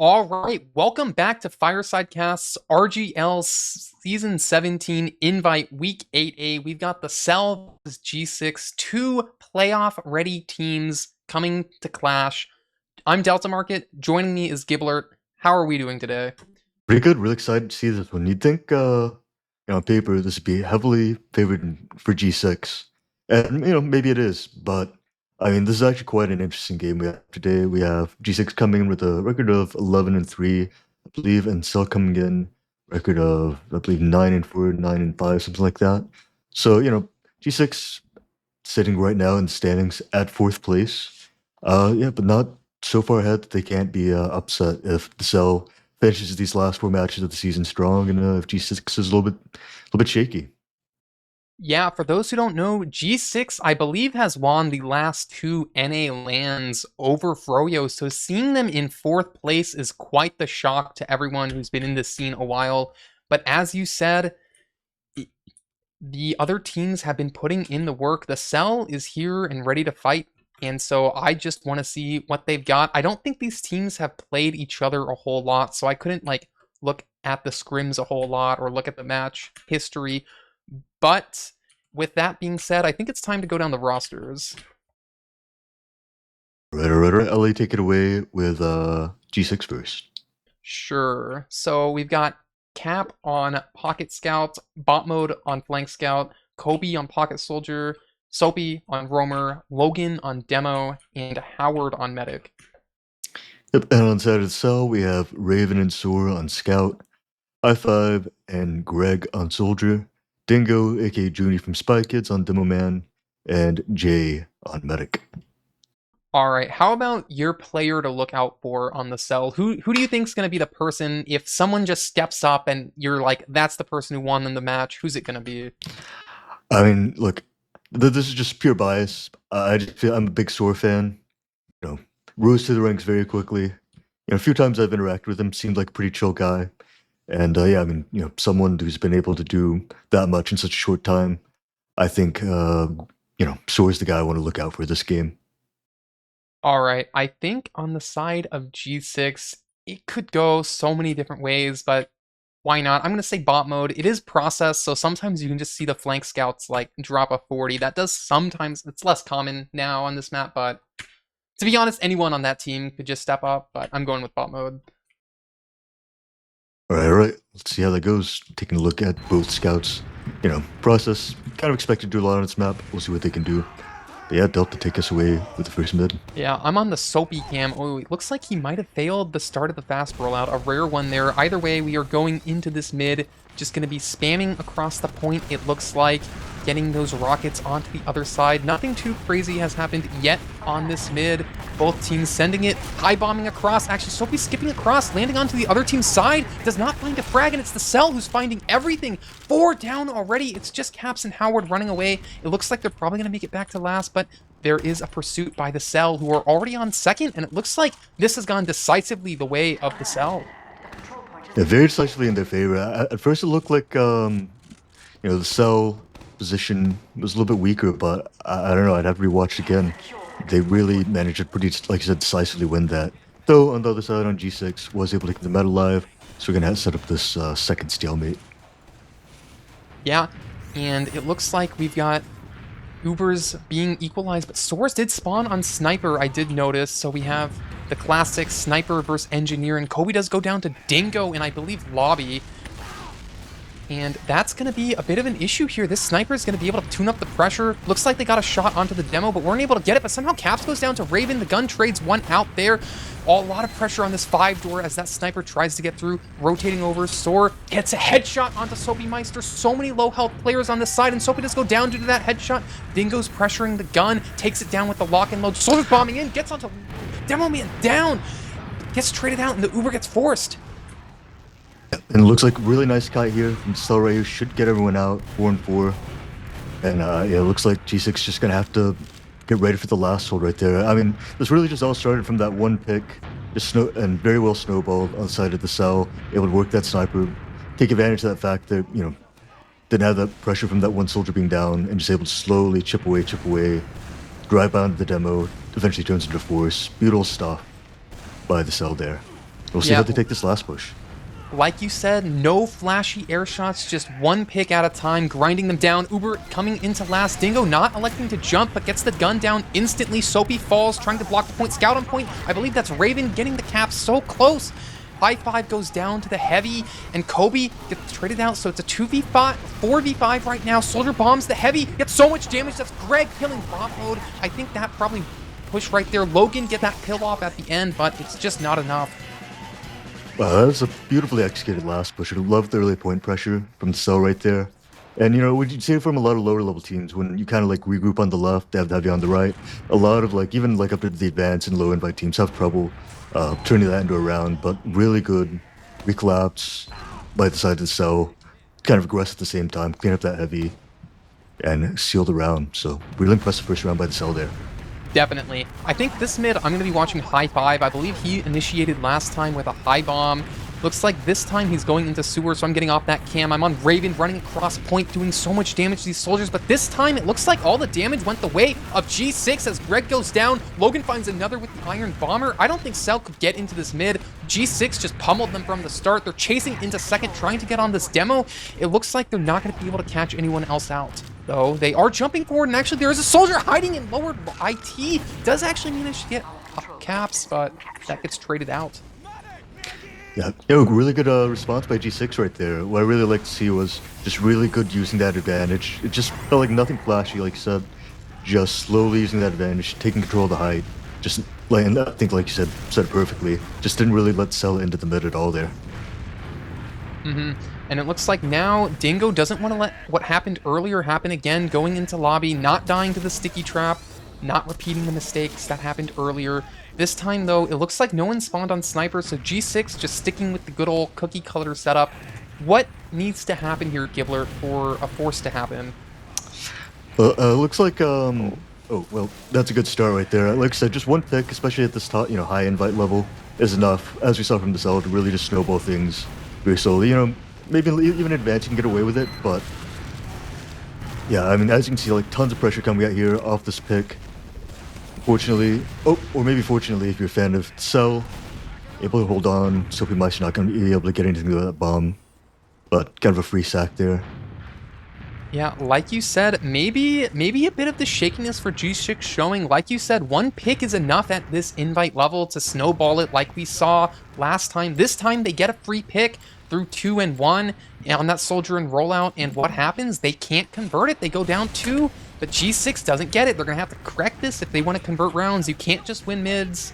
All right, welcome back to Fireside Cast's RGL Season 17 Invite Week 8A. We've got the Cell vs G6, two playoff-ready teams coming to clash. I'm deltamarket. Joining me is Giblert. How are we doing today? Pretty good. Really excited to see this one. You'd think, on paper, this would be heavily favored for G6, and maybe it is. But I mean, this is actually quite an interesting game we have today. We have G6 coming in with a record of 11-3, I believe, and Cell coming in record of I believe 9-4, 9-5, something like that. So G6 sitting right now in the standings at fourth place. Yeah, but not so far ahead that they can't be upset if the Cell finishes these last four matches of the season strong, and if G6 is a little bit shaky. Yeah, for those who don't know, G6, I believe, has won the last two NA lands over Froyo, so seeing them in fourth place is quite the shock to everyone who's been in this scene a while. But as you said, the other teams have been putting in the work. The Cell is here and ready to fight, and so I just want to see what they've got. I don't think these teams have played each other a whole lot, so I couldn't look at the scrims a whole lot or look at the match history. But with that being said, I think it's time to go down the rosters. Right. LA, take it away with G6 first. Sure. So we've got Cap on Pocket Scout, Bot Mode on Flank Scout, Kobe on Pocket Soldier, Soapy on Roamer, Logan on Demo, and Howard on Medic. Yep, and on side of the Cell, we have Raven and Sora on Scout, I5 and Greg on Soldier, Dingo, aka Junie from Spy Kids on Demo Man, and Jay on Medic. All right, how about your player to look out for on the Cell? Who do you think is going to be the person if someone just steps up and you're like, that's the person who won them the match? Who's it going to be? I mean, look, this is just pure bias. I just feel I'm a big Sora fan. Rose to the ranks very quickly. A few times I've interacted with him, seemed like a pretty chill guy. And yeah, I mean, someone who's been able to do that much in such a short time. I think, Sora's the guy I want to look out for this game. All right, I think on the side of G6, it could go so many different ways, but why not? I'm going to say bot mode. It is process, so sometimes you can just see the flank scouts drop a 40. That does sometimes, it's less common now on this map, but to be honest, anyone on that team could just step up, but I'm going with bot mode. All right. Let's see how that goes. Taking a look at both scouts. Process. Kind of expected to do a lot on this map. We'll see what they can do. But yeah, Delta take us away with the first mid. Yeah, I'm on the Soapy cam. Oh, it looks like he might have failed the start of the fast rollout. A rare one there. Either way, we are going into this mid. Just going to be spamming across the point, it looks like. Getting those rockets onto the other side. Nothing too crazy has happened yet on this mid. Both teams sending it, high bombing across. Actually, Soapy skipping across, landing onto the other team's side. Does not find a frag, and it's the Cell who's finding everything. 4 down already. It's just Caps and Howard running away. It looks like they're probably going to make it back to last, but there is a pursuit by the Cell, who are already on second, and it looks like this has gone decisively the way of the Cell. Yeah, very decisively in their favor. At first, it looked like the Cell position was a little bit weaker, but I don't know. I'd have to rewatch again. They really managed to pretty, like I said, decisively win that. Though on the other side, on G6, was able to keep the meta alive, so we're gonna have to set up this second stalemate. Yeah, and it looks like we've got Ubers being equalized, but Source did spawn on Sniper, I did notice, so we have the classic Sniper versus Engineer, and Kobe does go down to Dingo in, I believe, Lobby. And that's going to be a bit of an issue here. This Sniper is going to be able to tune up the pressure. Looks like they got a shot onto the Demo, but weren't able to get it. But somehow Caps goes down to Raven. The gun trades one out there. A lot of pressure on this 5-door as that Sniper tries to get through. Rotating over. Soar gets a headshot onto Soapy Meister. So many low health players on this side, and Soapy does go down due to that headshot. Dingo's pressuring the gun. Takes it down with the lock and load. Soar's bombing in. Gets onto Demo Man down. Gets traded out, and the Uber gets forced. And it looks like a really nice kite here from Cell right here. Should get everyone out, 4-4. And yeah, it looks like G6 is just going to have to get ready for the last hold right there. I mean, this really just all started from that one pick, and very well snowballed on the side of the Cell, able to work that Sniper, take advantage of that fact that, didn't have that pressure from that one soldier being down, and just able to slowly chip away, drive down to the Demo, eventually turns into Force. Beautiful stuff by the Cell there. We'll see how Yeah, they take this last push. like you said, no flashy air shots, just one pick at a time, grinding them down. Uber coming into last. Dingo not electing to jump, but gets the gun down instantly. Soapy falls, trying to block the point. Scout on point. I believe that's Raven getting the cap so close. High five goes down to the heavy, and Kobe gets traded out, so it's a 2v5, 4v5 right now. Soldier bombs the heavy, gets so much damage. That's Greg killing bot mode. I think that probably pushed right there. Logan get that kill off at the end, but it's just not enough. That's a beautifully executed last push. I love the early point pressure from the cell right there. And, you know, what you see it from a lot of lower level teams when you kind of like regroup on the left, they have the heavy on the right. A lot of like, even like up to the advanced and low invite teams have trouble turning that into a round, but really good recollapse by the side of the cell, kind of aggressive at the same time, clean up that heavy, and seal the round. So, really impressive first round by the cell there. Definitely. I think this mid, I'm going to be watching High Five. I believe he initiated last time with a high bomb. Looks like this time he's going into sewer, so I'm getting off that cam. I'm on Raven, running across point, doing so much damage to these soldiers, but this time it looks like all the damage went the way of G6 as Greg goes down. Logan finds another with the Iron Bomber. I don't think Cell could get into this mid. G6 just pummeled them from the start. They're chasing into second, trying to get on this demo. It looks like they're not going to be able to catch anyone else out, though. They are jumping forward, and actually there is a soldier hiding in lower IT. Does actually manage to get caps, but that gets traded out. Yeah, really good response by G6 right there. What I really liked to see was just really good using that advantage. It just felt like nothing flashy, like you said. Just slowly using that advantage, taking control of the height. Just like, and I think, like you said it perfectly. Just didn't really let Cell into the mid at all there. And it looks like now Dingo doesn't want to let what happened earlier happen again, going into lobby, not dying to the sticky trap, not repeating the mistakes that happened earlier. This time, though, it looks like no one spawned on Sniper, so G6 just sticking with the good old cookie cutter setup. What needs to happen here, Giblert, for a force to happen? Looks like, oh, well, that's a good start right there. Like I said, just one pick, especially at this top, high invite level, is enough, as we saw from the cell, to really just snowball things very slowly. Maybe even advance, you can get away with it, but yeah, I mean, as you can see, like, tons of pressure coming out here off this pick. Fortunately, or maybe fortunately, if you're a fan of Cell, able to hold on, Soapy Mice not going to be able to get anything with that bomb, but kind of a free sack there. Yeah, like you said, maybe a bit of the shakiness for G6 showing. Like you said, one pick is enough at this invite level to snowball it like we saw last time. This time they get a free pick through 2 and 1 on that soldier and rollout, and what happens? They can't convert it. They go down 2, but G6 doesn't get it. They're going to have to correct this if they want to convert rounds. You can't just win mids.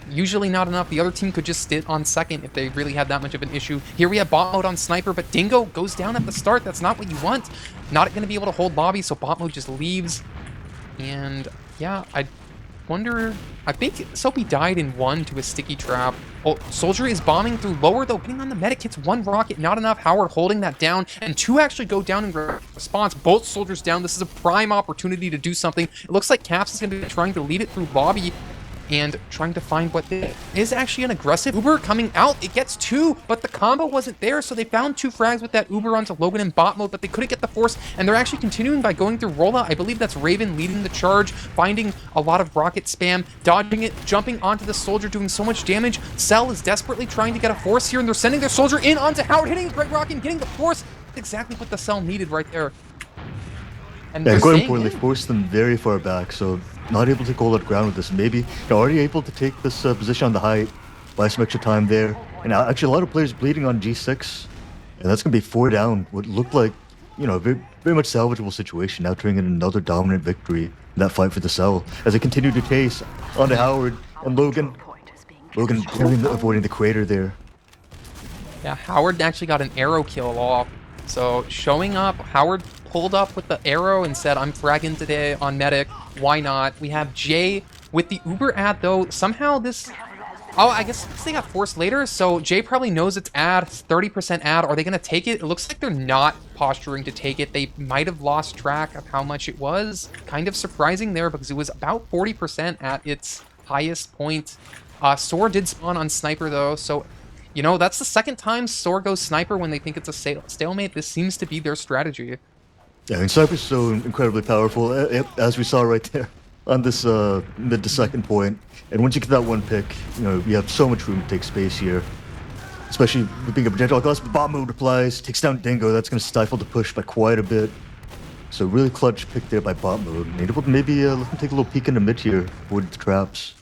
Usually not enough. The other team could just sit on second if they really had that much of an issue. Here we have bot mode on Sniper, but Dingo goes down at the start. That's not what you want. Not going to be able to hold lobby, so bot mode just leaves. And yeah, I wonder... I think Soapy died in 1 to a sticky trap. Oh, Soldier is bombing through lower, though. Getting on the medic, hits 1 rocket, not enough. Howard holding that down, and 2 actually go down in response. Both soldiers down. This is a prime opportunity to do something. It looks like Caps is going to be trying to lead it through lobby and trying to find what is actually an aggressive Uber coming out. It gets 2, but the combo wasn't there, so they found 2 frags with that Uber onto Logan in bot mode, but they couldn't get the force, and they're actually continuing by going through rollout. I believe that's Raven leading the charge, finding a lot of rocket spam, dodging it, jumping onto the soldier, doing so much damage. Cell is desperately trying to get a force here, and they're sending their soldier in onto Howard, hitting Greg Rocket and getting the force. That's exactly what the Cell needed right there. And quite importantly, forced them very far back, so not able to hold out ground with this. Maybe already able to take this position on the height, buy some extra time there. And actually, a lot of players bleeding on G6, and that's going to be 4 down. What looked like, very, very much salvageable situation, now turning in another dominant victory in that fight for the Cell. As they continue to chase onto Howard and Logan. Logan avoiding the crater there. Yeah, Howard actually got an arrow kill off. So showing up, Howard pulled up with the arrow and said, I'm fragging today on medic. Why not? We have Jay with the Uber ad, though. Somehow this... Oh, I guess they got forced later, so Jay probably knows it's ad, 30% ad. Are they going to take it? It looks like they're not posturing to take it. They might have lost track of how much it was. Kind of surprising there because it was about 40% at its highest point. Soar did spawn on Sniper, though, so... that's the second time Soar goes Sniper when they think it's a stalemate. This seems to be their strategy. Yeah, I mean, Sniper's so incredibly powerful, as we saw right there. on this mid to second point. And once you get that one pick, you have so much room to take space here. Especially with being a projectile glass, bot mode replies, takes down Dingo. That's going to stifle the push by quite a bit. So really clutch pick there by bot mode. And able to maybe let them take a little peek into mid here, avoid the traps.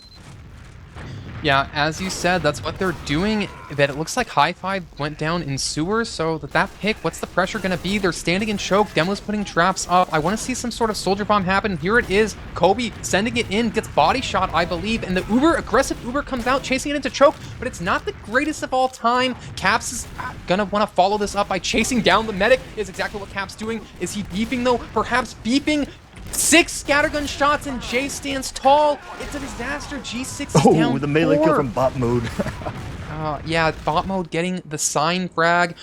Yeah, as you said, that's what they're doing. That it looks like High Five went down in sewers, so that pick, what's the pressure going to be? They're standing in choke. Demo's putting traps up. I want to see some sort of soldier bomb happen. Here it is. Kobe sending it in, gets body shot, I believe, and the aggressive Uber comes out, chasing it into choke, but it's not the greatest of all time. Caps is going to want to follow this up by chasing down the medic, is exactly what Caps doing. Is he beefing, though? Perhaps beefing? 6 scattergun shots and Jay stands tall. It's a disaster. G6 is down. Oh, the melee 4. kill from bot mode. Yeah, bot mode getting the sign frag.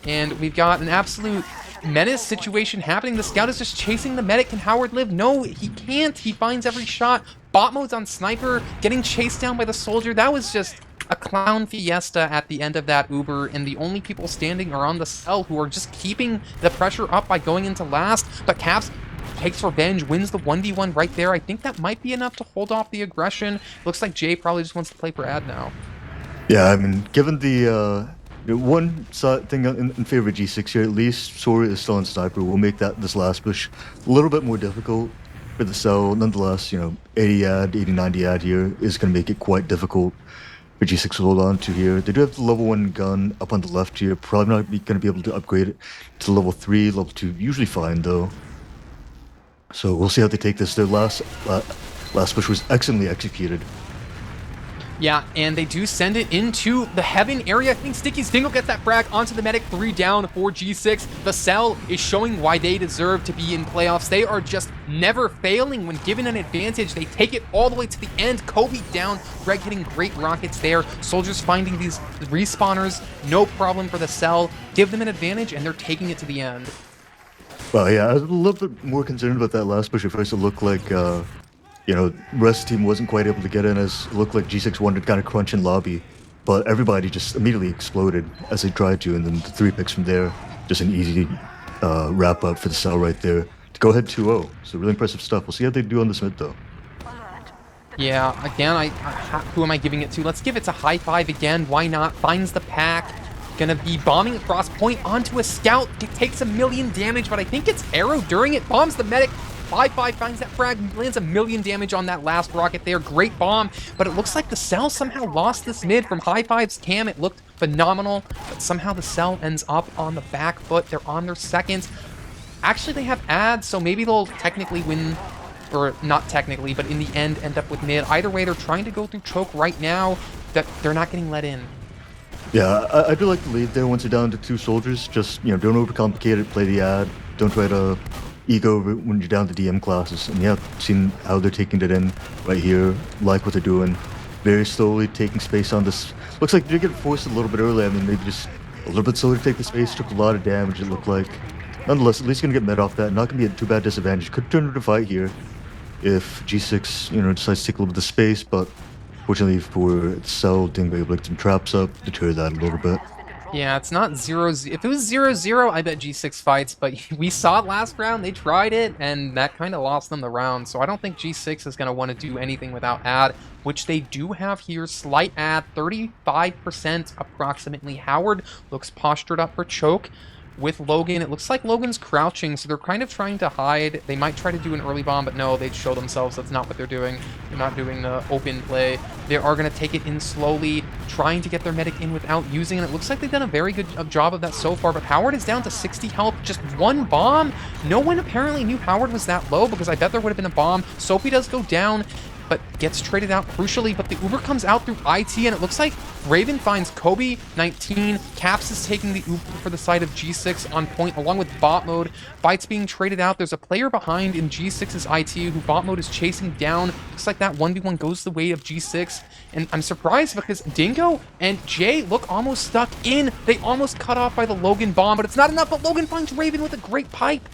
And we've got an absolute menace situation happening. The scout is just chasing the medic. Can Howard live? No, he can't. He finds every shot. Bot mode's on sniper, getting chased down by the soldier. That was just a clown fiesta at the end of that Uber, and the only people standing are on the cell who are just keeping the pressure up by going into last. But Caps takes revenge, wins the 1v1 right there. I think that might be enough to hold off the aggression. Looks like Jay probably just wants to play for ad now. Yeah, I mean, given the one thing in favor of G6 here, at least Sora is still on sniper. Will make this last push a little bit more difficult for the cell. Nonetheless, 80 ad, 80, 90 ad here is going to make it quite difficult for G6 to hold on to here. They do have the level 1 gun up on the left here. Probably not going to be able to upgrade it to level 3, level 2. Usually fine, though. So we'll see how they take this. Their last push was excellently executed. Yeah, and they do send it into the heaven area. I think Sticky's Dingo gets that frag onto the medic. 3 down for G6. The cell is showing why they deserve to be in playoffs. They are just never failing when given an advantage. They take it all the way to the end. Kobe down. Greg hitting great rockets there. Soldiers finding these respawners. No problem for the cell. Give them an advantage, and they're taking it to the end. Well, yeah, I was a little bit more concerned about that last push at first. It looked like, rest of the team wasn't quite able to get in, as it looked like G6 wanted to kind of crunch in lobby. But everybody just immediately exploded as they tried to, and then the 3 picks from there, just an easy wrap up for the cell right there to go ahead 2-0. So really impressive stuff. We'll see how they do on this mid, though. Yeah, again, who am I giving it to? Let's give it to High Five again. Why not? Finds the pack. Gonna be bombing across point onto a scout. It takes 1,000,000 damage, but I think it's Arrow during it. Bombs the medic. High Five finds that frag, lands 1,000,000 damage on that last rocket there. Great bomb, but it looks like the cell somehow lost this mid from High Five's cam. It looked phenomenal, but somehow the cell ends up on the back foot. They're on their second. Actually, they have ads, so maybe they'll technically win, or not technically, but in the end up with mid. Either way, they're trying to go through choke right now. That they're not getting let in. Yeah, I do like the lead there once you're down to 2 soldiers. Just, don't overcomplicate it, play the ad. Don't try to ego when you're down to DM classes. And yeah, seen how they're taking it in right here. Like what they're doing. Very slowly taking space on this. Looks like they're getting forced a little bit early. I mean, maybe just a little bit slower to take the space. Took a lot of damage, it looked like. Nonetheless, at least going to get med off that. Not going to be a too bad disadvantage. Could turn into a fight here if G6, decides to take a little bit of space, but fortunately for Cell, Dingo able to get some traps up, deter that a little bit. Yeah, it's not 0-0. If it was 0-0, I bet G6 fights, but we saw it last round. They tried it, and that kind of lost them the round. So I don't think G6 is going to want to do anything without ad, which they do have here. Slight ad, 35% approximately. Howard looks postured up for choke with Logan. It looks like Logan's crouching, so they're kind of trying to hide. They might try to do an early bomb, but no, they'd show themselves that's not what they're doing. They're not doing the open play. They are going to take it in slowly, trying to get their medic in without using it. It looks like they've done a very good job of that so far, but Howard is down to 60 health, just 1 bomb. No one apparently knew Howard was that low, because I bet there would have been a bomb. Sophie does go down, but gets traded out crucially, but the Uber comes out through IT, and it looks like Raven finds Kobe, 19. Caps is taking the Uber for the side of G6 on point, along with bot mode. Fight's being traded out. There's a player behind in G6's IT who bot mode is chasing down. Looks like that 1v1 goes the way of G6, and I'm surprised because Dingo and Jay look almost stuck in. They almost cut off by the Logan bomb, but it's not enough, but Logan finds Raven with a great pipe.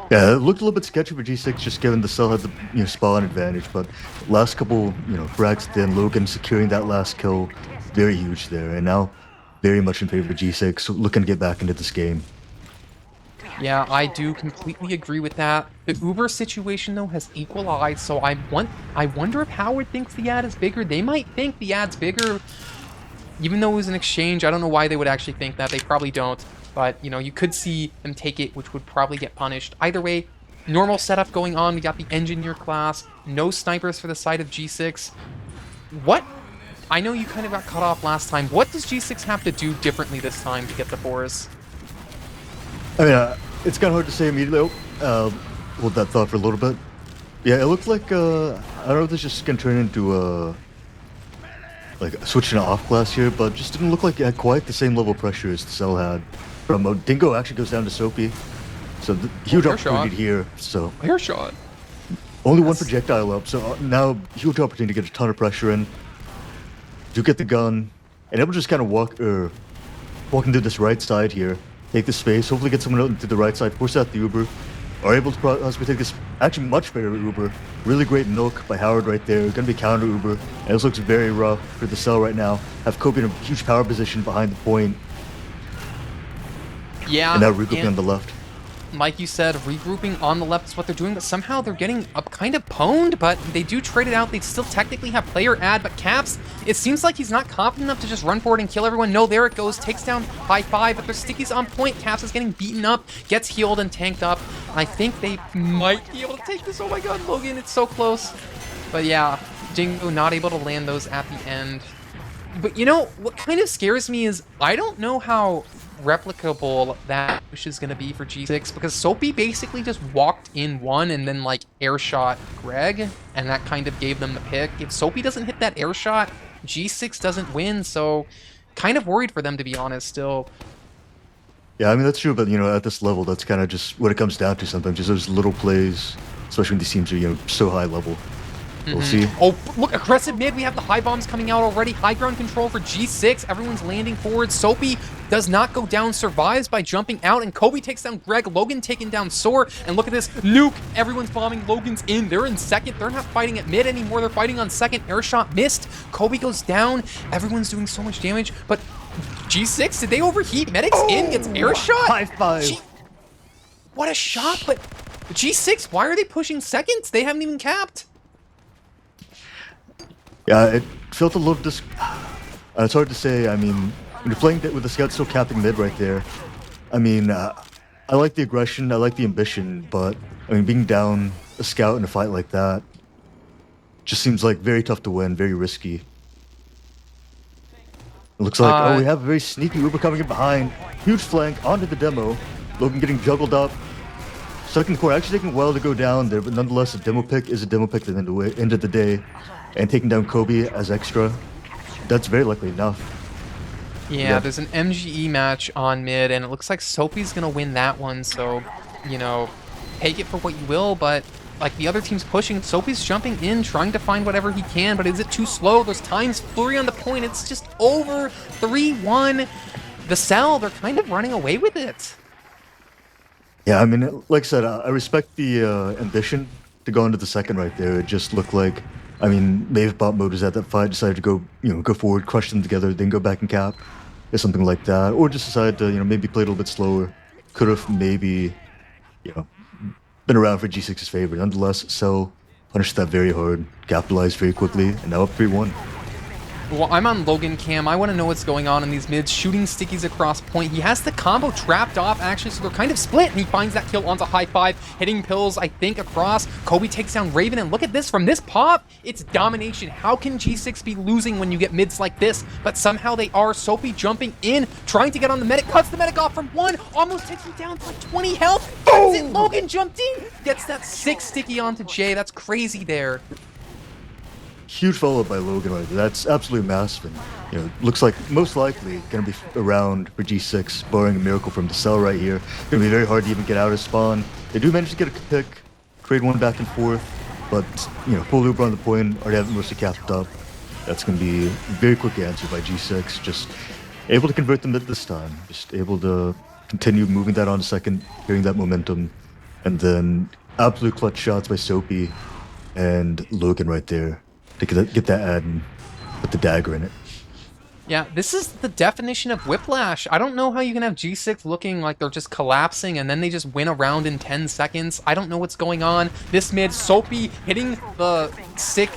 Yeah, it looked a little bit sketchy for G6, just given the cell had the spawn advantage, but last couple frags at the end, Logan securing that last kill, very huge there, and now very much in favor of G6, looking to get back into this game. Yeah, I do completely agree with that. The Uber situation though has equalized, so I wonder if Howard thinks the ad is bigger. They might think the ad's bigger, even though it was an exchange. I don't know why they would actually think that. They probably don't. But, you could see them take it, which would probably get punished. Either way, normal setup going on. We got the engineer class. No snipers for the side of G6. What? I know you kind of got cut off last time. What does G6 have to do differently this time to get the fours? I mean, it's kind of hard to say immediately. Hold that thought for a little bit. Yeah, it looked like I don't know if this is just gonna turn into like switching to off class here, but just didn't look like it had quite the same level of pressure as the cell had. From Dingo actually goes down to Soapy, so huge opportunity here. So Air shot. only one projectile up, so now huge opportunity to get a ton of pressure in. Do get the gun, and able to just kind of walk into this right side here, take the space, hopefully get someone out into the right side, force out the Uber. Are able to possibly take this actually much better Uber. Really great nook by Howard right there. Gonna be counter Uber. And this looks very rough for the cell right now. Have Kobe in a huge power position behind the point. Yeah. And now regrouping on the left. Like you said, regrouping on the left is what they're doing, but somehow they're getting up kind of pwned, but they do trade it out. They still technically have player ad, but Caps, it seems like he's not confident enough to just run forward and kill everyone. No, there it goes, takes down high five, but their stickies on point. Caps is getting beaten up, gets healed and tanked up. I think they might be able to take this. Oh my god, Logan, it's so close. But yeah, Jingo not able to land those at the end. But what kind of scares me is I don't know how replicable that push is going to be for G6, because Soapy basically just walked in one and then like air shot Greg, and that kind of gave them the pick. If Soapy doesn't hit that air shot, G6 doesn't win, so kind of worried for them, to be honest, still. Yeah, I mean, that's true, but, at this level, that's kind of just what it comes down to sometimes, just those little plays, especially when these teams are, so high level. We'll see. Oh, look, aggressive mid. We have the high bombs coming out already. High ground control for G6. Everyone's landing forward. Soapy does not go down, survives by jumping out, and Kobe takes down Greg. Logan taking down Soar, and look at this. Nuke. Everyone's bombing. Logan's in. They're in second. They're not fighting at mid anymore. They're fighting on second. Air shot missed. Kobe goes down. Everyone's doing so much damage, but G6, did they overheat? Medics in, gets air shot. High five. What a shot, but G6, why are they pushing seconds? They haven't even capped. Yeah, it felt a little it's hard to say. I mean, when you're playing with the scout still capping mid right there, I mean, I like the aggression, I like the ambition, but, I mean, being down a scout in a fight like that just seems like very tough to win, very risky. It looks like, we have a very sneaky Uber coming in behind. Huge flank onto the demo. Logan getting juggled up. Stuck in the corner, actually taking a while to go down there, but nonetheless, a demo pick is a demo pick at the end of the day. And taking down Kobe as extra, that's very likely enough. Yeah, there's an MGE match on mid, and it looks like Soapy's gonna win that one, so, take it for what you will, but, like, the other team's pushing. Soapy's jumping in, trying to find whatever he can, but is it too slow? There's times flurry on the point. It's just over 3-1. The cell, they're kind of running away with it. Yeah, I mean, like I said, I respect the ambition to go into the second right there. It just looked like, I mean, maybe if bot mode was at that fight, decided to go, go forward, crush them together, then go back and cap, or something like that, or just decided to, maybe play a little bit slower. Could have maybe, been around for G6's favor. Nonetheless, Cell punished that very hard, capitalized very quickly, and now up 3-1. Well, I'm on Logan cam. I want to know what's going on in these mids. Shooting stickies across point. He has the combo trapped off, actually, so they're kind of split. And he finds that kill onto high five. Hitting pills, I think, across. Kobe takes down Raven. And look at this. From this pop, it's domination. How can G6 be losing when you get mids like this? But somehow they are. Soapy jumping in, trying to get on the medic. Cuts the medic off from one. Almost takes him down to like 20 health. That's it. Logan jumped in. Gets that 6 sticky onto Jay. That's crazy there. Huge follow-up by Logan right there. That's absolutely massive. And, looks like most likely going to be around for G6, barring a miracle from the cell right here. Going to be very hard to even get out of spawn. They do manage to get a pick, trade one back and forth, but, full Uber on the point, already have it mostly capped up. That's going to be a very quick answer by G6. Just able to convert them at this time. Just able to continue moving that on to second, carrying that momentum, and then absolute clutch shots by Soapy and Logan right there to get that ad and put the dagger in it. Yeah, this is the definition of whiplash. I don't know how you can have G6 looking like they're just collapsing and then they just win a round in 10 seconds. I don't know what's going on. This mid, Soapy hitting the sick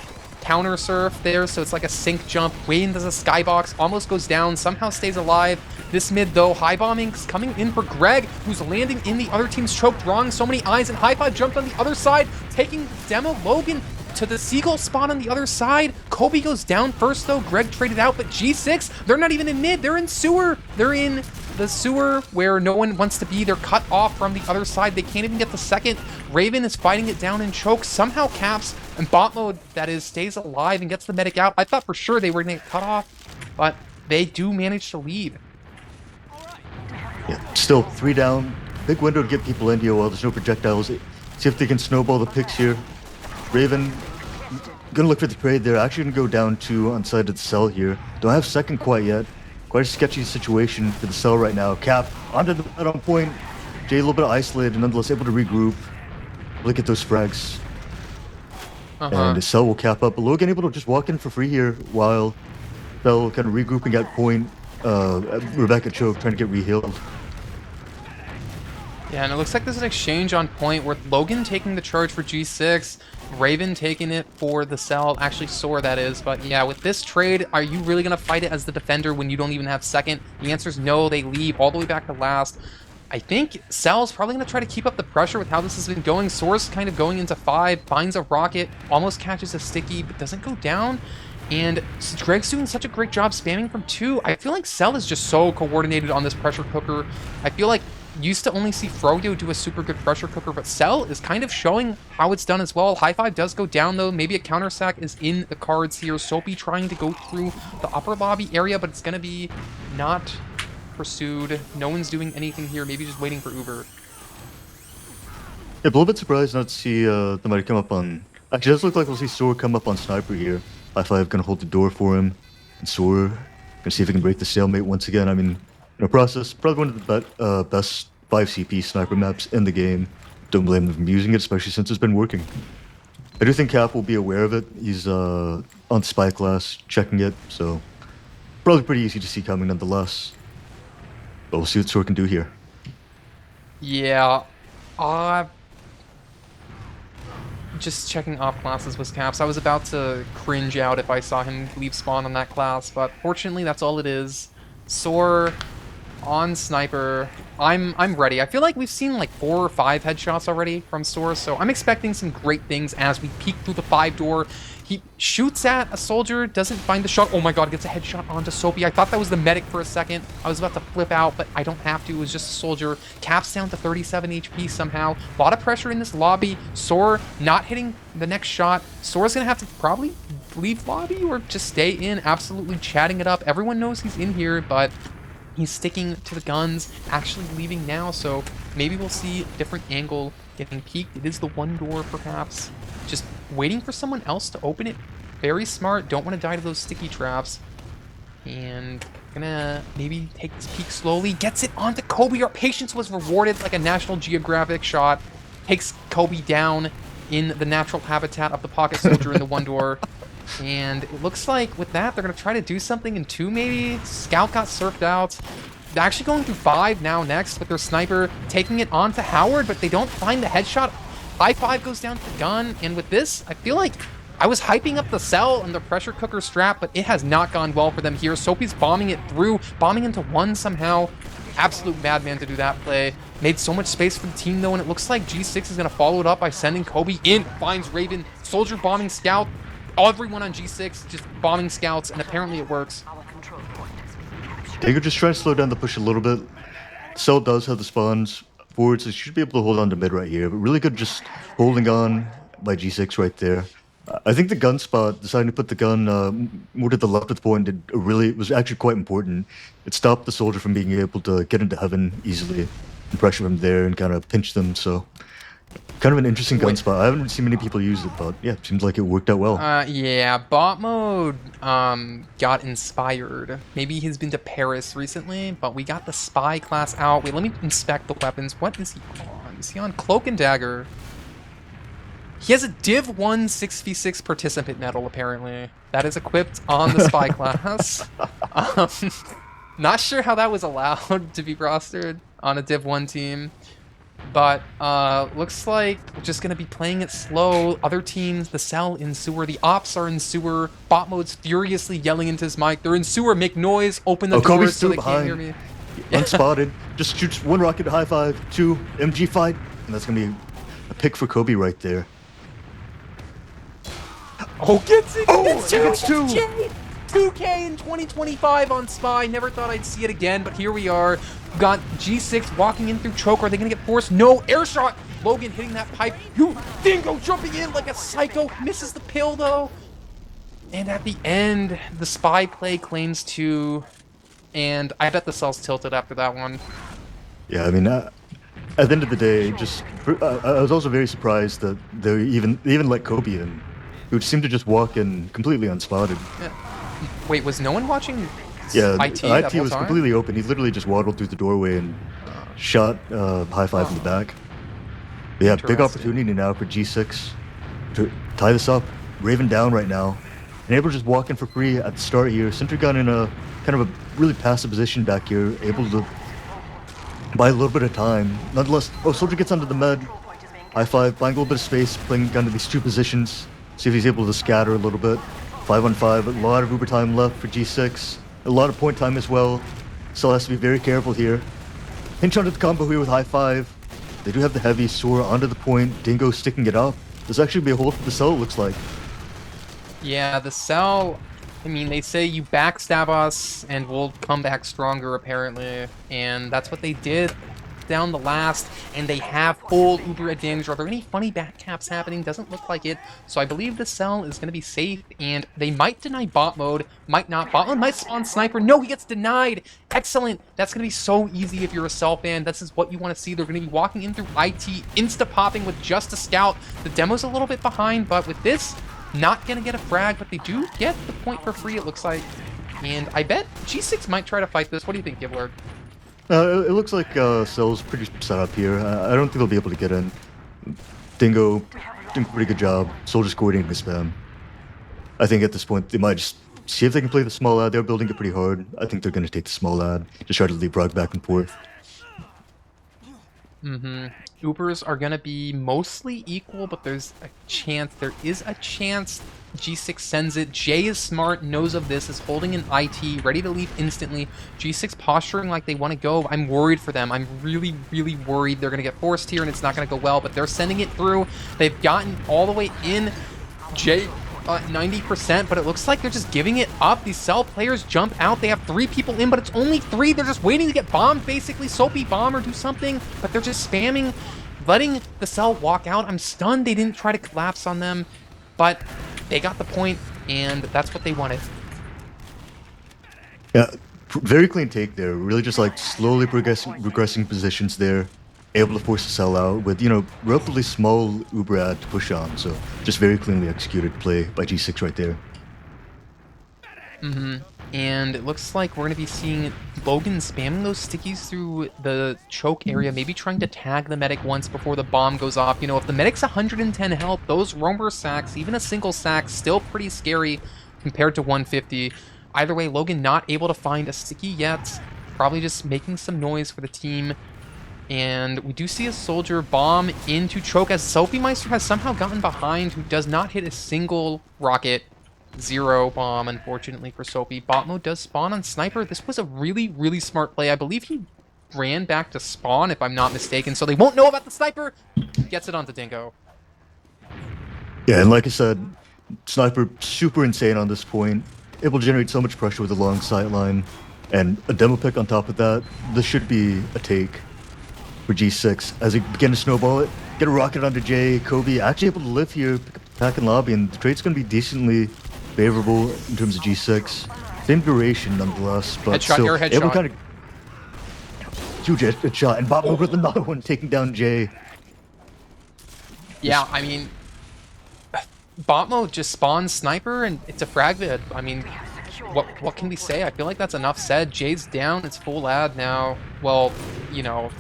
counter surf there, so it's like a sync jump. Way into the skybox, almost goes down, somehow stays alive. This mid, though, high bombing coming in for Greg, who's landing in the other team's choke, drawing so many eyes, and High Five jumped on the other side, taking Demo Logan to the Seagull spot on the other side. Kobe goes down first, though. Greg traded out, but G6, they're not even in mid. They're in sewer. They're in the sewer where no one wants to be. They're cut off from the other side. They can't even get the second. Raven is fighting it down in choke. Somehow caps, and bot mode, that is, stays alive and gets the medic out. I thought for sure they were going to get cut off, but they do manage to lead. Yeah, still 3 down. Big window to get people in here while there's no projectiles. See if they can snowball the picks here. Raven gonna look for the trade there. Actually gonna go down 2 on side of the cell here. Don't have second quite yet. Quite a sketchy situation for the cell right now. Cap onto the bed on point. Jay a little bit isolated, nonetheless able to regroup. Look at those frags. And the cell will cap up. But Logan able to just walk in for free here while Cell kind of regrouping at point. Rebecca choke trying to get re-healed. Yeah, and it looks like there's an exchange on point with Logan taking the charge for G6, Raven taking it for the cell, actually Soar that is, but yeah, with this trade, are you really going to fight it as the defender when you don't even have second? The answer is no, they leave all the way back to last. I think Cell's probably going to try to keep up the pressure with how this has been going. Soar's kind of going into 5, finds a rocket, almost catches a sticky, but doesn't go down. And Greg's doing such a great job spamming from 2. I feel like Cell is just so coordinated on this pressure cooker. I feel like used to only see Froyo do a super good pressure cooker, but Cell is kind of showing how it's done as well. High Five does go down, though. Maybe a counter sack is in the cards here. Soapy trying to go through the upper lobby area, but it's going to be not pursued. No one's doing anything here. Maybe just waiting for Uber. Yeah, a little bit surprised not to see somebody come up on... Actually, it does look like we'll see Soar come up on Sniper here. High Five gonna hold the door for him. And Soar gonna see if he can break the stalemate once again. I mean, Process, probably one of the best 5 CP sniper maps in the game. Don't blame them for using it, especially since it's been working. I do think Cap will be aware of it. He's on Spy class, checking it, so probably pretty easy to see coming nonetheless. But we'll see what Soar can do here. Yeah, just checking off classes with Caps. I was about to cringe out if I saw him leave spawn on that class, but fortunately that's all it is. Soar on Sniper. I'm ready. I feel like we've seen like 4 or 5 headshots already from Soar, so I'm expecting some great things as we peek through the 5 door. He shoots at a soldier, doesn't find the shot. Oh my god, gets a headshot onto Soapy. I thought that was the medic for a second. I was about to flip out, but I don't have to. It was just a soldier. Caps down to 37 HP somehow. A lot of pressure in this lobby. Soar not hitting the next shot. Soar's gonna have to probably leave lobby or just stay in, absolutely chatting it up. Everyone knows he's in here, but he's sticking to the guns, actually leaving now, so maybe we'll see a different angle getting peeked. It is the 1 door, perhaps. Just waiting for someone else to open it. Very smart. Don't want to die to those sticky traps. And gonna maybe take this peek slowly. Gets it onto Kobe. Our patience was rewarded like a National Geographic shot. Takes Kobe down in the natural habitat of the pocket soldier in the 1 door. And it looks like with that, they're going to try to do something in 2 maybe. Scout got surfed out. They're actually going through 5 now next with their sniper, taking it onto Howard, but they don't find the headshot. High Five goes down to the gun, and with this, I feel like I was hyping up the cell and the pressure cooker strap, but it has not gone well for them here. Soapy's bombing it through, bombing into 1 somehow. Absolute madman to do that play. Made so much space for the team, though, and it looks like G6 is going to follow it up by sending Kobe in. Finds Raven, soldier bombing Scout. Everyone on G6 just bombing Scouts, and apparently it works. Dago just trying to slow down the push a little bit. Cell does have the spawns forward, so should be able to hold on to mid right here. But really good just holding on by G6 right there. I think the gun spot, deciding to put the gun more to the left at the point, was actually quite important. It stopped the soldier from being able to get into heaven easily and pressure him there and kind of pinch them, so... Kind of an interesting gun spot. I haven't seen many people use it, but yeah, it seems like it worked out well. Yeah, bot mode got inspired. Maybe he's been to Paris recently, but we got the spy class out. Wait, let me inspect the weapons. What is he on? Is he on Cloak and Dagger? He has a Div 1 6v6 participant medal, apparently. that is equipped on the spy class. Um, not sure how that was allowed to be rostered on a Div 1 team. But looks like we're just going to be playing it slow. Other teams, the Cell in sewer, the Ops are in sewer. Bot mode's furiously yelling into his mic. They're in sewer, make noise, open the doors Kobe's so they behind. can't hear me. Unspotted. Just shoots one rocket, high five, 2 MG fight, and that's going to be a pick for Kobe right there. Oh, gets it! Oh, Gets he gets 2! 2K in 2025 on Spy. Never thought I'd see it again, but here we are. We've got G6 walking in through choke. Are they going to get forced? No. Air shot. Logan hitting that pipe. Dingo jumping in like a psycho. Misses the pill, though. And at the end, the Spy play claims 2. And I bet the Cell's tilted after that one. Yeah, I mean, at the end of the day, I was also very surprised that they even let Kobe in, who seemed to just walk in completely unspotted. Yeah. Wait, was no one watching Yeah, IT that IT whole was time? completely open. He literally just waddled through the doorway and shot high five in the back. But yeah, big Interesting. opportunity now for G6 to tie this up. Raven down right now. And able to just walk in for free at the start here. Sentry gun in a kind of a really passive position back here. Able to buy a little bit of time. Nonetheless, oh, Soldier gets onto the med. High five, buying a little bit of space, playing down to these 2 positions. See if he's able to scatter a little bit. 5 on 5, a lot of Uber time left for G6. A lot of point time as well. Still has to be very careful here. Hinch onto the combo here with high five. They do have the heavy soar onto the point. Dingo sticking it up. There's actually be a hold for the Cell, it looks like. Yeah, the Cell, I mean, they say you backstab us and we'll come back stronger, apparently. And that's what they did down the last, and they have full Uber advantage. Are there any funny back caps happening? Doesn't look like it. So I believe the Cell is going to be safe, and they might deny bot mode, might not. Bot mode might spawn sniper. No, he gets denied. Excellent. That's going to be so easy if you're a Cell fan. This is what you want to see. They're going to be walking in through IT, insta-popping with just a scout. The demo's a little bit behind, but with this, not going to get a frag, but they do get the point for free, it looks like. And I bet G6 might try to fight this. What do you think, Giblert? It looks like Cell's pretty set up here. I don't think they'll be able to get in. Dingo doing a pretty good job. Soldier's coordinating the spam. I think at this point they might just see if they can play the small ad. They're building it pretty hard. I think they're going to take the small ad. Just try to leapfrog back and forth. Ubers are going to be mostly equal, but there is a chance G6 sends it. Jay is smart, knows of this, is holding an IT, ready to leave instantly. G6 posturing like they want to go. I'm worried for them. I'm really, really worried they're going to get forced here and it's not going to go well, but they're sending it through. They've gotten all the way in. Jay 90%, but it looks like they're just giving it up. These Cell players jump out. They have 3 people in, but it's only 3. They're just waiting to get bombed, basically. Soapy bomb or do something, but they're just spamming, letting the Cell walk out. I'm stunned they didn't try to collapse on them, but they got the point, and that's what they wanted. Yeah, very clean take there. Really just like slowly regressing positions there. Able to force the Cell out with, relatively small Uber ad to push on. So just very cleanly executed play by G6 right there. And it looks like we're going to be seeing Logan spamming those stickies through the choke area, maybe trying to tag the medic once before the bomb goes off. If the medic's 110 health, those roamer sacks, even a single sack, still pretty scary compared to 150. Either way, Logan not able to find a sticky yet. Probably just making some noise for the team. And we do see a Soldier bomb into choke as Sophie Meister has somehow gotten behind, who does not hit a single rocket. 0 bomb, unfortunately, for Sophie. Bot mode does spawn on Sniper. This was a really, really smart play. I believe he ran back to spawn, if I'm not mistaken, so they won't know about the Sniper. Gets it onto Dingo. Yeah, and like I said, Sniper super insane on this point. Able to generate so much pressure with a long sight line. And a demo pick on top of that. This should be a take for G6 as they begin to snowball it. Get a rocket onto Jay. Kobe actually able to live here, pick up the pack and lobby, and the trade's going to be decently favorable in terms of G6. Same duration nonetheless, but Headshot, still air able to headshot. kind of huge headshot, and Bob with another one taking down Jay. Yeah, I mean, bot mode just spawns Sniper and it's a frag vid. I mean, what can we say? I feel like that's enough said. Jay's down, it's full ad now. Well,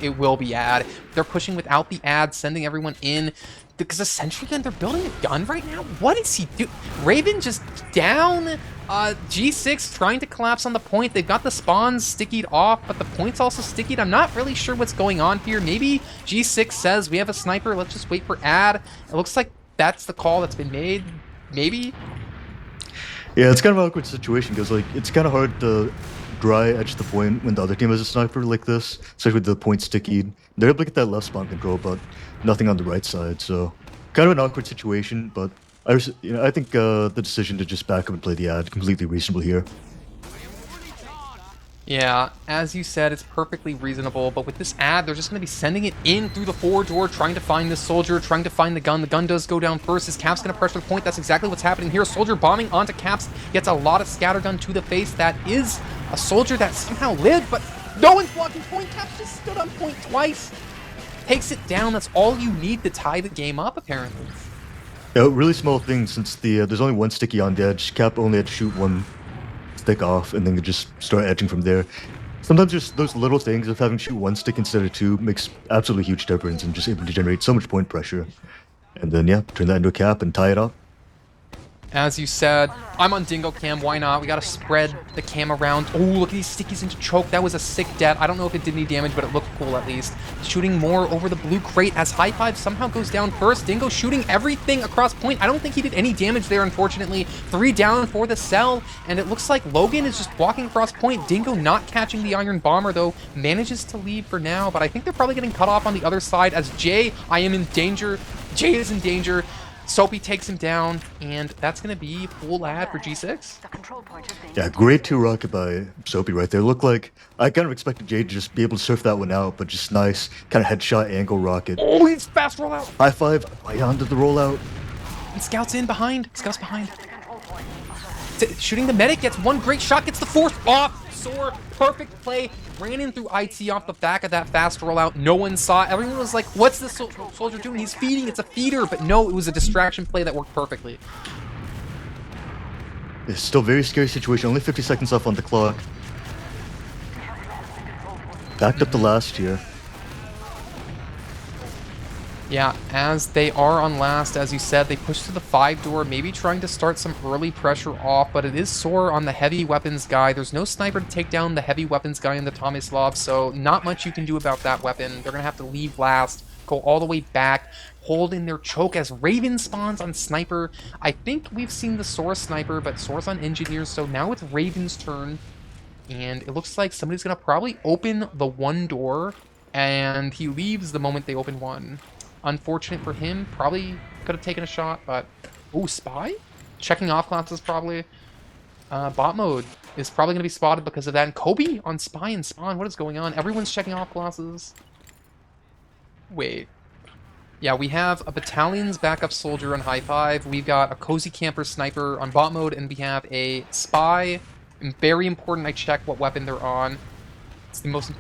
it will be ad. They're pushing without the ad, sending everyone in. because a sentry gun, they're building a gun right now? What is he doing? Raven just down. G6 trying to collapse on the point. They've got the spawns stickied off, but the point's also stickied. I'm not really sure what's going on here. Maybe G6 says, we have a sniper, let's just wait for ad. It looks like that's the call that's been made. Maybe? Yeah, it's kind of an awkward situation because like it's kind of hard to dry edge the point when the other team has a sniper like this, especially with the point sticky. They're able to get that left spawn control, but nothing on the right side. So kind of an awkward situation. But I think the decision to just back up and play the ad completely reasonable here. Yeah, as you said, it's perfectly reasonable, but with this ad, they're just going to be sending it in through the forward door, trying to find this soldier, trying to find the gun. The gun does go down first. His Cap's going to pressure the point. That's exactly what's happening here. Soldier bombing onto Caps, gets a lot of scattergun to the face. That is a soldier that somehow lived, but no one's blocking point. Caps just stood on point twice. Takes it down. That's all you need to tie the game up, apparently. Yeah, really small thing since there's only one sticky on the edge. Cap only had to shoot one stick off, and then you just start edging from there. Sometimes just those little things of having to shoot one stick instead of two makes absolutely huge difference and just able to generate so much point pressure. And then, yeah, turn that into a cap and tie it up. As you said, I'm on Dingo Cam, why not? We gotta spread the cam around. Oh, look at these stickies into choke. That was a sick death. I don't know if it did any damage, but it looked cool at least. Shooting more over the blue crate as High Five somehow goes down first. Dingo shooting everything across point. I don't think he did any damage there, unfortunately. 3 down for the cell, and it looks like Logan is just walking across point. Dingo not catching the Iron Bomber, though, manages to lead for now, but I think they're probably getting cut off on the other side as Jay, I am in danger. Jay is in danger. Soapy takes him down, and that's going to be full ad for G6. Yeah, great 2 rocket by Soapy right there. Looked like I kind of expected Jay to just be able to surf that one out, but just nice kind of headshot angle rocket. Oh, he's fast rollout. High five right onto the rollout. And Scout's in behind. Scout's behind. Shooting the medic, gets one great shot, gets the force off. Soar, perfect play. Ran in through IT off the back of that fast rollout. No one saw it. Everyone was like, what's this soldier doing? He's feeding. It's a feeder. But no, it was a distraction play that worked perfectly. It's still a very scary situation. Only 50 seconds left on the clock. Backed up to last year. Yeah, as they are on last, as you said, they push to the 5 door, maybe trying to start some early pressure off, but it is Soar on the heavy weapons guy. There's no sniper to take down the heavy weapons guy in the Tomislav, so not much you can do about that weapon. They're going to have to leave last, go all the way back, hold in their choke as Raven spawns on Sniper. I think we've seen the Soar Sniper, but Soar's on Engineers, so now it's Raven's turn, and it looks like somebody's going to probably open the 1 door, and he leaves the moment they open 1. Unfortunate for him. Probably could have taken a shot, but... Ooh, Spy? Checking off classes, probably. Bot mode is probably going to be spotted because of that. And Kobe on Spy and Spawn. What is going on? Everyone's checking off classes. Wait. Yeah, we have a Battalion's backup soldier on High Five. We've got a Cozy Camper Sniper on bot mode. And we have a Spy. And very important I check what weapon they're on. It's the most...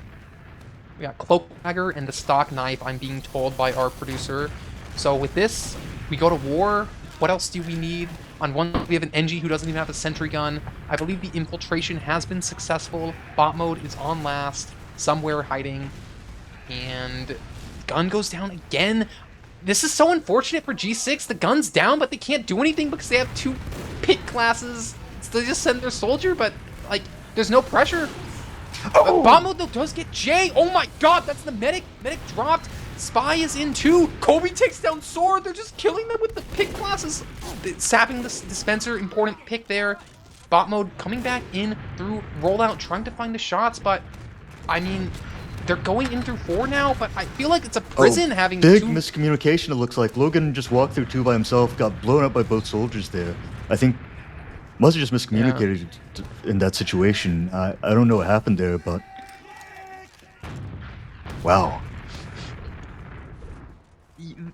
We got Cloak Dagger and the stock knife, I'm being told by our producer. So with this, we go to war. What else do we need? On one, we have an NG who doesn't even have a sentry gun. I believe the infiltration has been successful. Bot mode is on last, somewhere hiding. And gun goes down again. This is so unfortunate for G6. The gun's down, but they can't do anything because they have 2 pit classes. So they just send their soldier, but like, there's no pressure. Oh. Bomb mode though does get Jay. Oh my god, that's the medic. Medic dropped. Spy is in too. Kobe takes down Sword. They're just killing them with the pick classes. Sapping the dispenser. Important pick there. Bot mode coming back in through rollout, trying to find the shots, but I mean, they're going in through 4 now, but I feel like it's a prison having big 2... miscommunication, it looks like. Logan just walked through 2 by himself, got blown up by both soldiers there. I think must have just miscommunicated in that situation. I don't know what happened there, but... Wow.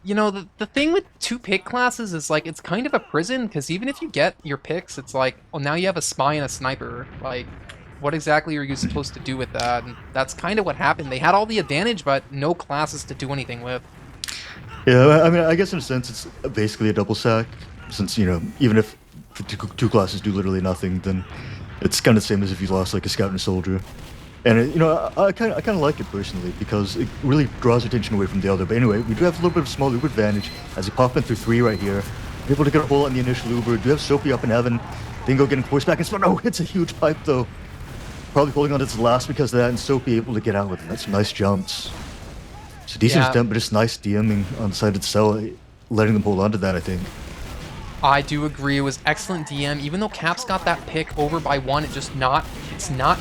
You know, the thing with 2 pick classes is, like, it's kind of a prison, because even if you get your picks, it's like, well, now you have a spy and a sniper. Like, what exactly are you supposed to do with that? And that's kind of what happened. They had all the advantage, but no classes to do anything with. Yeah, I mean, I guess in a sense it's basically a double sack, since, you know, even if the two classes do literally nothing, then it's kind of the same as if you lost, like, a scout and a soldier. And I kind of like it personally because it really draws attention away from the other. But anyway, we do have a little bit of small Uber advantage as he pop in through 3 right here. Able to get a hole on the initial Uber. Do have Soapy up in heaven. Dingo getting forced back in spawn. No, it's a huge pipe though. Probably holding on to its last because of that, and Soapy able to get out with it. That's some nice jumps. So decent Yeah. attempt, but just nice DMing on the side of the cell, letting them hold on to that, I think. I do agree. It was excellent DM. Even though Caps got that pick over by 1, it's not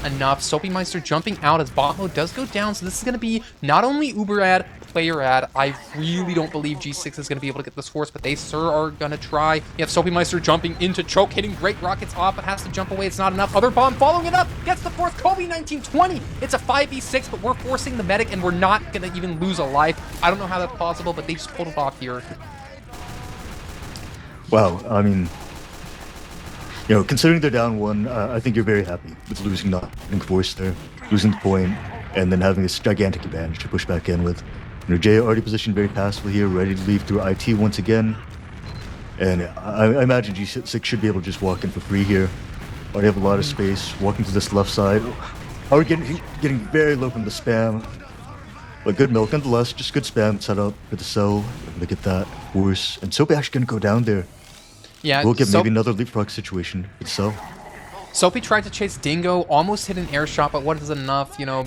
enough. Soapy Meister jumping out as bot mode does go down. So this is going to be not only Uber ad, player ad. I really don't believe G6 is going to be able to get this force, but they sure are going to try. You have Soapy Meister jumping into choke, hitting great rockets off, but has to jump away. It's not enough. Other bomb following it up, gets the force. Kobe 1920. It's a 5v6, but we're forcing the medic, and we're not going to even lose a life. I don't know how that's possible, but they just pulled it off here. Wow, I mean, considering they're down 1, I think you're very happy with losing not getting forced there, losing the point, and then having this gigantic advantage to push back in with. Jay already positioned very passively here, ready to leave through IT once again. And I imagine G6 should be able to just walk in for free here. Already have a lot of space, walking to this left side. Are getting very low from the spam. But good milk nonetheless, just good spam set up for the cell. Look at that force. And Soapy actually gonna go down there. Yeah, We'll get maybe another leapfrog situation for the cell. Soapy tried to chase Dingo, almost hit an air shot, but what is enough? You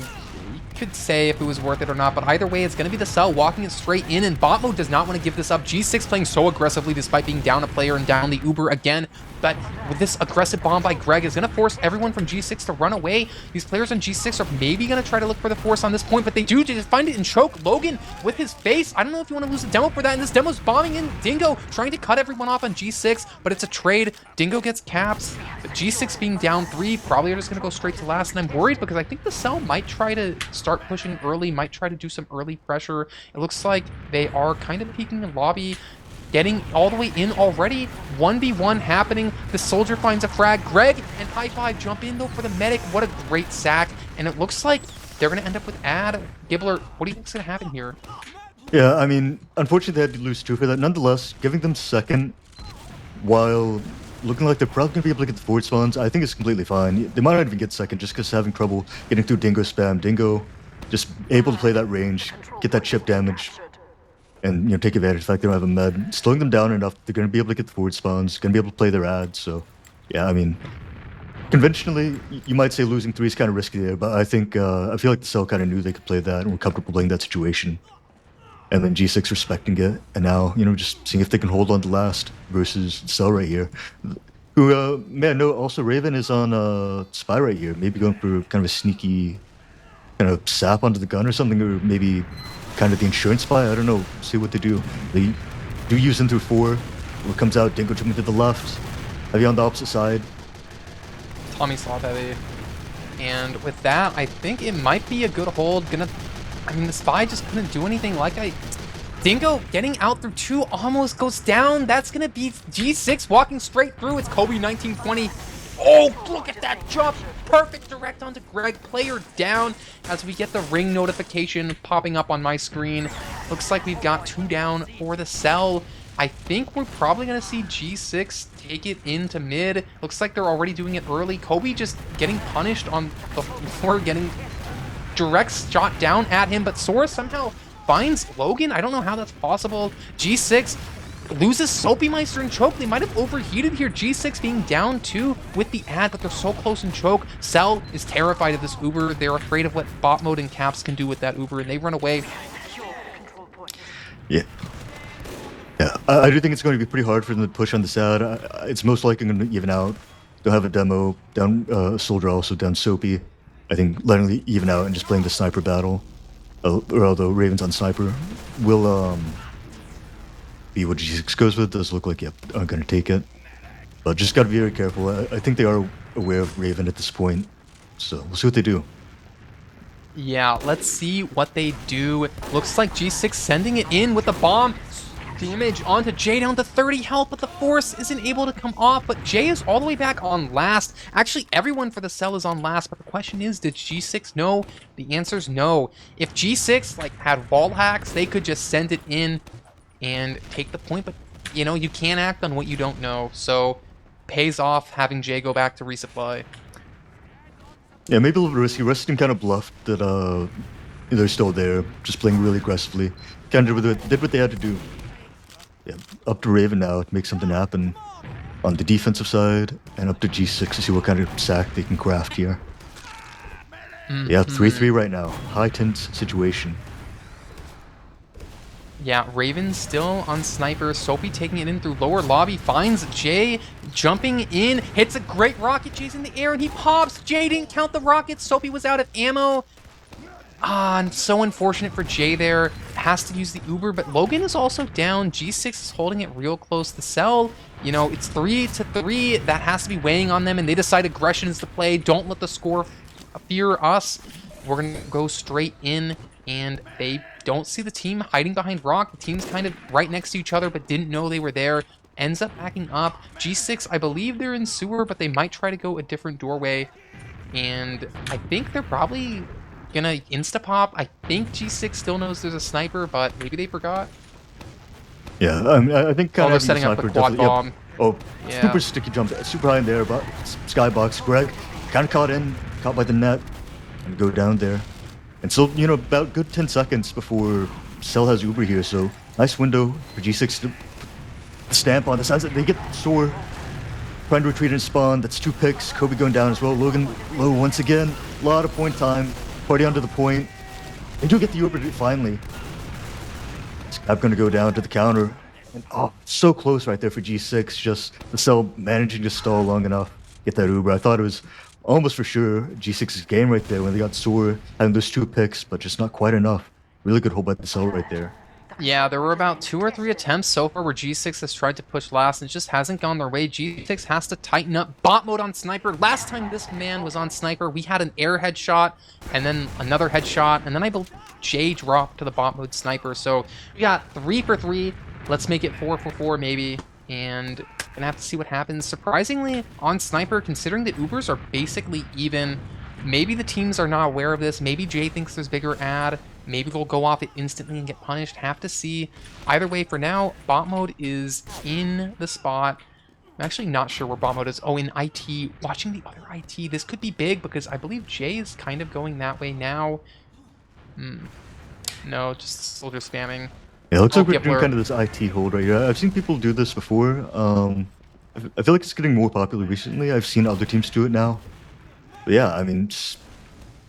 could say if it was worth it or not, but either way, it's going to be the cell walking it straight in, and bot mode does not want to give this up. G6 playing so aggressively despite being down a player and down the Uber again, but with this aggressive bomb by Greg is going to force everyone from G6 to run away. These players on G6 are maybe going to try to look for the force on this point, but they do just find it in choke. Logan with his face. I don't know if you want to lose a demo for that, and this demo's bombing in. Dingo trying to cut everyone off on G6, but it's a trade. Dingo gets caps, but G6 being down 3, probably are just going to go straight to last, and I'm worried because I think the cell might try to start pushing early, might try to do some early pressure. It looks like they are kind of peeking the lobby, getting all the way in already. 1v1 happening. The soldier finds a frag. Greg and High Five jump in though for the medic. What a great sack. And it looks like they're going to end up with ad. Giblert, what do you think's going to happen here? Yeah, I mean, unfortunately they had to lose 2 for that. Nonetheless, giving them second while looking like they're probably going to be able to get the forward spawns, I think it's completely fine. They might not even get second just because having trouble getting through Dingo spam. Dingo just able to play that range, get that chip damage, and take advantage of the fact they don't have a med. Slowing them down enough, they're going to be able to get the forward spawns, going to be able to play their ads. So, yeah, I mean, conventionally, you might say losing 3 is kind of risky there, but I think, I feel like the cell kind of knew they could play that and were comfortable playing that situation. And then G6 respecting it, and now, just seeing if they can hold on to last versus cell right here. Who, man, no, also Raven is on Spy right here, maybe going for kind of a sneaky kind of sap onto the gun or something, or maybe kind of the insurance spy. I don't know. See what they do. They do use him through 4. What comes out, Dingo jumping to the left. Heavy on the opposite side. Tommy slot heavy. And with that, I think it might be a good hold. I mean, the spy just couldn't do anything. Dingo getting out through 2 almost goes down. That's gonna be G6 walking straight through. It's Kobe 1920. Oh, look at that jump. Perfect direct onto Greg. Player down as we get the ring notification popping up on my screen. Looks like we've got 2 down for the cell. I think we're probably going to see G6 take it into mid. Looks like they're already doing it early. Kobe just getting punished on the floor, getting direct shot down at him, but Sora somehow finds Logan. I don't know how that's possible. G6 loses Soapy Meister and choke. They might have overheated here. G6 being down 2 with the ad, but they're so close in choke. Cell is terrified of this Uber. They're afraid of what bot mode and Caps can do with that Uber, and they run away. Yeah. Yeah, I do think it's going to be pretty hard for them to push on this ad. It's most likely going to even out. They'll have a demo down Soldier, also down Soapy. I think letting it even out and just playing the sniper battle, or although Raven's on sniper, will be what G6 goes with. Does look like, yep, I'm going to take it. But just got to be very careful. I think they are aware of Raven at this point. So we'll see what they do. Yeah, let's see what they do. Looks like G6 sending it in with the bomb. Damage onto Jay down to 30 health, but the force isn't able to come off. But Jay is all the way back on last. Actually, everyone for the cell is on last, but the question is, did G6 know? The answer is no. If G6 had wall hacks, they could just send it in and take the point, but you can't act on what you don't know, so pays off having Jay go back to resupply. Yeah, maybe a little risky. Rest team kind of bluffed that they're still there, just playing really aggressively. Kind of did what they had to do. Yeah, up to Raven now to make something happen on the defensive side, and up to G6 to see what kind of sack they can craft here. Yeah, 3-3 right now. High tense situation. Yeah, Raven still on Sniper. Soapy taking it in through lower lobby. Finds Jay jumping in. Hits a great rocket chase in the air, and he pops. Jay didn't count the rocket. Soapy was out of ammo. And so unfortunate for Jay there. Has to use the Uber, but Logan is also down. G6 is holding it real close to Cell. You know, it's 3-3. That has to be weighing on them, and they decide aggression is the play. Don't let the score fear us. We're going to go straight in, and they don't see the team hiding behind rock. The team's kind of right next to each other, but didn't know they were there. Ends up backing up. G6, I believe they're in sewer, but they might try to go a different doorway. And I think they're probably gonna insta-pop. I think G6 still knows there's a sniper, but maybe they forgot. Yeah, I think kind they're of setting up the quad bomb. Yep. Oh, Yeah. super sticky jump, super high in there, but skybox. Greg kind of caught by the net, and go down there. And so, you know, about good 10 seconds before Cell has Uber here, so nice window for G6 to stamp on the sides. They get sore, trying to retreat and spawn. That's 2 picks. Kobe going down as well. Logan low once again. A lot of point time. Party onto the point. They do get the Uber finally. Scab going to go down to the counter. And oh, so close right there for G6. Just the Cell managing to stall long enough. Get that Uber. I thought it was almost for sure G6's game right there when they got sore, having those 2 picks, but just not quite enough. Really good hold by the Cell right there. Yeah, there were about 2 or 3 attempts so far where G6 has tried to push last and it just hasn't gone their way. G6 has to tighten up. Bot mode on Sniper. Last time this man was on Sniper, we had an air headshot and then another headshot, and then I believe Jay dropped to the bot mode Sniper. So we got 3 for 3. Let's make it 4 for 4 maybe, and gonna have to see what happens. Surprisingly, on Sniper, considering the Ubers are basically even, maybe the teams are not aware of this. Maybe Jay thinks there's bigger ad. Maybe they'll go off it instantly and get punished. Have to see. Either way, for now, bot mode is in the spot. I'm actually not sure where bot mode is. Oh, in IT. Watching the other IT. This could be big because I believe Jay is kind of going that way now. No, just soldier spamming. Yeah, it looks like we're Giblert. doing kind of this IT hold right here. I've seen people do this before. I feel like it's getting more popular recently. I've seen other teams do it now. But yeah, I mean,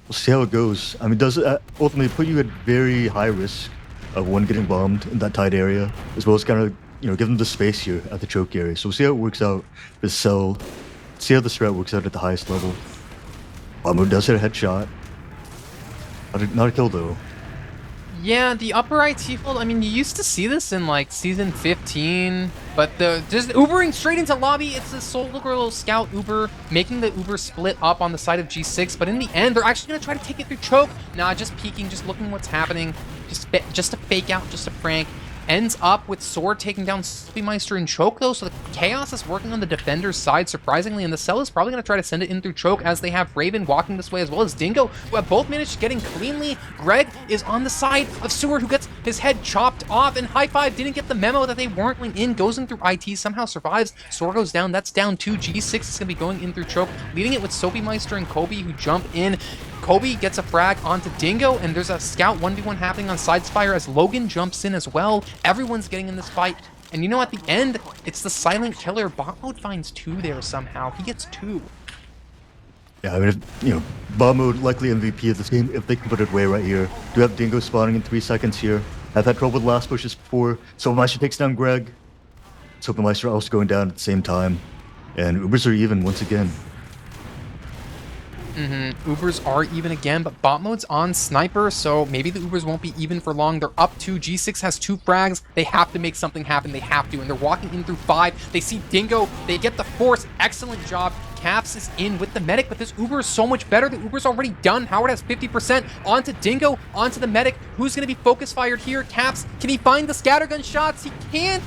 we'll see how it goes. I mean, does it ultimately put you at very high risk of one getting bombed in that tight area, as well as kind of, you know, give them the space here at the choke area. So we'll see how it works out for Cell. See how the strat works out at the highest level. Bomber does hit a headshot. Not a kill though. Yeah, the upper IT fold, I mean, you used to see this in, like, Season 15, but just Ubering straight into lobby, it's a solo little scout Uber, making the Uber split up on the side of G6, but in the end, they're actually going to try to take it through choke. Nah, just peeking, just looking what's happening, just a fake out, just a prank. Ends up with Sword taking down Meister and choke, though, so the Chaos is working on the defender's side, surprisingly, and the Cell is probably going to try to send it in through choke, as they have Raven walking this way, as well as Dingo, who have both managed to get in cleanly. Greg is on the side of Seward, who gets his head chopped off, and High Five didn't get the memo that they weren't going in, goes in through IT, somehow survives. Sword goes down, that's down 2. G6 is going to be going in through choke, leading it with Meister and Kobe, who jump in. Kobe gets a frag onto Dingo, and there's a scout 1v1 happening on Sidespire as Logan jumps in as well. Everyone's getting in this fight. And you know, at the end, it's the silent killer. Bot mode finds 2 there somehow. He gets 2. Yeah, I mean, if, you know, bot mode likely MVP of this game if they can put it away right here. Do have Dingo spawning in 3 seconds here. I've had trouble with last pushes before. Meister takes down Greg. Meister also going down at the same time. And Ubers are even once again. Ubers are even again, but bot mode's on Sniper, so maybe the Ubers won't be even for long. They're up 2. G6 has 2 frags. They have to make something happen. They have to, and they're walking in through 5. They see Dingo. They get the force. Excellent job. Caps is in with the medic, but this Uber is so much better. The Uber's already done. Howard has 50%. Onto Dingo, onto the medic. Who's going to be focus fired here? Caps, can he find the scattergun shots? He can't,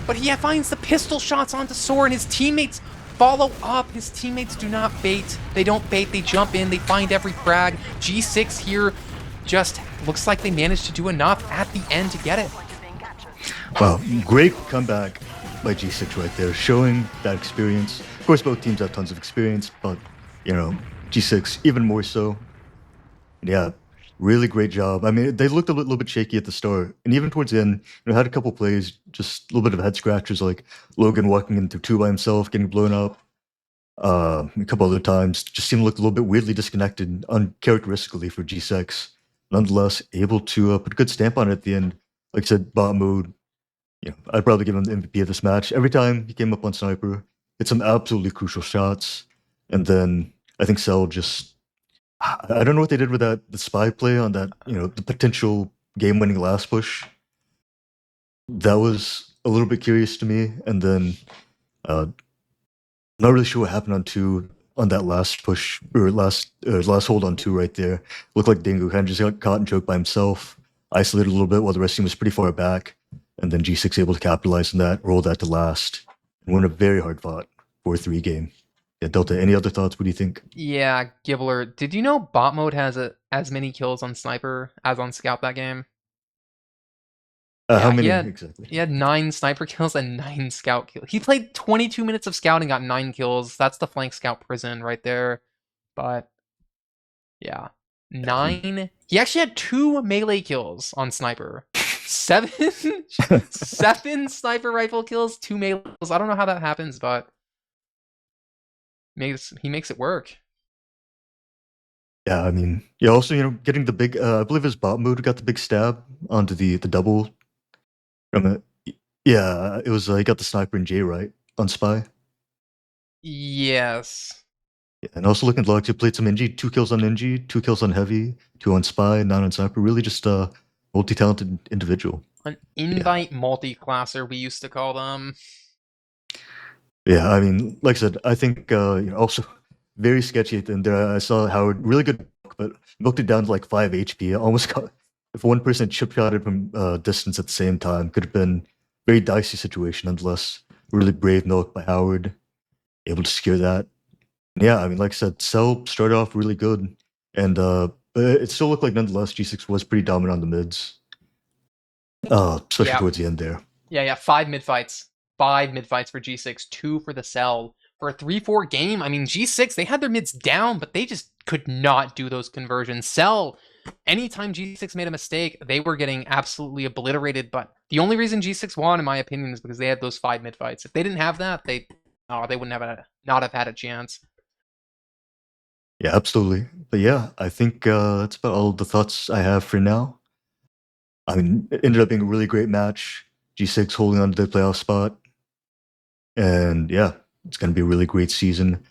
but he finds the pistol shots onto Sor, and his teammates follow up. His teammates do not bait. They don't bait. They jump in. They find every frag. G6 here just looks like they managed to do enough at the end to get it. Wow, great comeback by G6 right there, showing that experience. Of course, both teams have tons of experience, but, you know, G6 even more so. Yeah, really great job. I mean, they looked a little bit shaky at the start, and even towards the end, had a couple plays, just a little bit of head scratchers, like Logan walking into two by himself, getting blown up. A couple other times, just seemed to look a little bit weirdly disconnected, uncharacteristically for G6. Nonetheless, able to put a good stamp on it at the end. Like I said, bot mode. I'd probably give him the MVP of this match. Every time he came up on sniper, hit some absolutely crucial shots, and then I think Cell just I don't know what they did with the spy play on that, the potential game-winning last push. That was a little bit curious to me. And then uh, not really sure what happened on two on that last push or last hold on two right there. Looked like Dingo kind of just got caught and choked by himself, isolated a little bit while the rest team was pretty far back, and then G6 able to capitalize on that, roll that to last, and win a very hard fought 4-3 game. Yeah, Delta. Any other thoughts? What do you think? Yeah, Giblert. Did you know bot mode has as many kills on sniper as on scout that game? How Yeah, many exactly? he had 9 sniper kills and 9 scout kills. He played 22 minutes of scout and got 9 kills. That's the flank scout prison right there. But yeah, Um, 9. He actually had 2 melee kills on sniper. 7, 7 sniper rifle kills, 2 melee kills. I don't know how that happens, but he makes it work. Yeah, I mean, yeah. Also, getting the big. I believe his bot mode got the big stab onto the double. Yeah, it was. He got the sniper and J right on spy. Yes. Yeah, and also looking like he played some NG. 2 kills on NG, 2 kills on heavy, 2 on spy, 9 on sniper. Really, just a multi-talented individual. An Yeah, invite multi-classer, we used to call them. yeah. I mean, like I said, I think also very sketchy at the end there. I saw Howard really good, but milked it down to like 5 HP. Almost got if one person chip shot it from distance at the same time, could have been very dicey situation. Nonetheless, really brave milk by Howard, able to secure that. Yeah, I mean, like I said, Cell started off really good, and but it still looked like nonetheless G6 was pretty dominant on the mids, especially Yeah, towards the end there. yeah. 5 mid fights. 5 mid fights for G6, 2 for the Cell. For a 3-4 game, I mean, G6, they had their mids down, but they just could not do those conversions. Cell, anytime G6 made a mistake, they were getting absolutely obliterated. But the only reason G6 won, in my opinion, is because they had those 5 mid fights. If they didn't have that, they wouldn't not have had a chance. Yeah, absolutely. But yeah, I think that's about all the thoughts I have for now. I mean, it ended up being a really great match. G6 holding on to the playoff spot, and yeah, it's going to be a really great season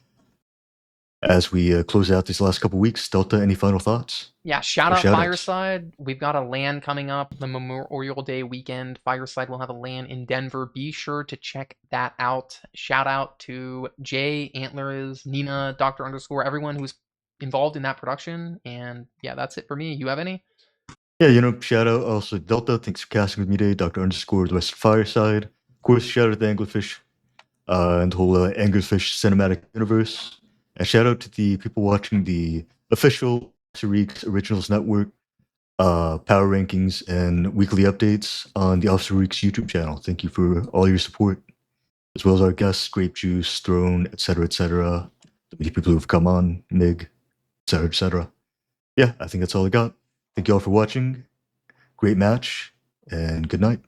as we close out these last couple weeks. Delta, any final thoughts Yeah, shout or out shout outs? Fireside. We've got a LAN coming up, the Memorial Day weekend. Fireside will have a LAN in Denver. Be sure to check that out. Shout out to Jay, Antlers, Nina, Doctor underscore, everyone who's involved in that production. And yeah, that's it for me. You have any? Yeah, shout out also Delta. Thanks for casting with me today. Doctor underscore the West Fireside. Of course, shout out to Anglerfish and the whole Anglerfish cinematic universe. And shout out to the people watching the official Week's Originals Network power rankings and weekly updates on the Officer Week's YouTube channel. Thank you for all your support, as well as our guests, Grape Juice, Throne, etc., etc. The many people who've come on, Mig, etc., etc. Yeah, I think that's all I got. Thank you all for watching. Great match, and good night.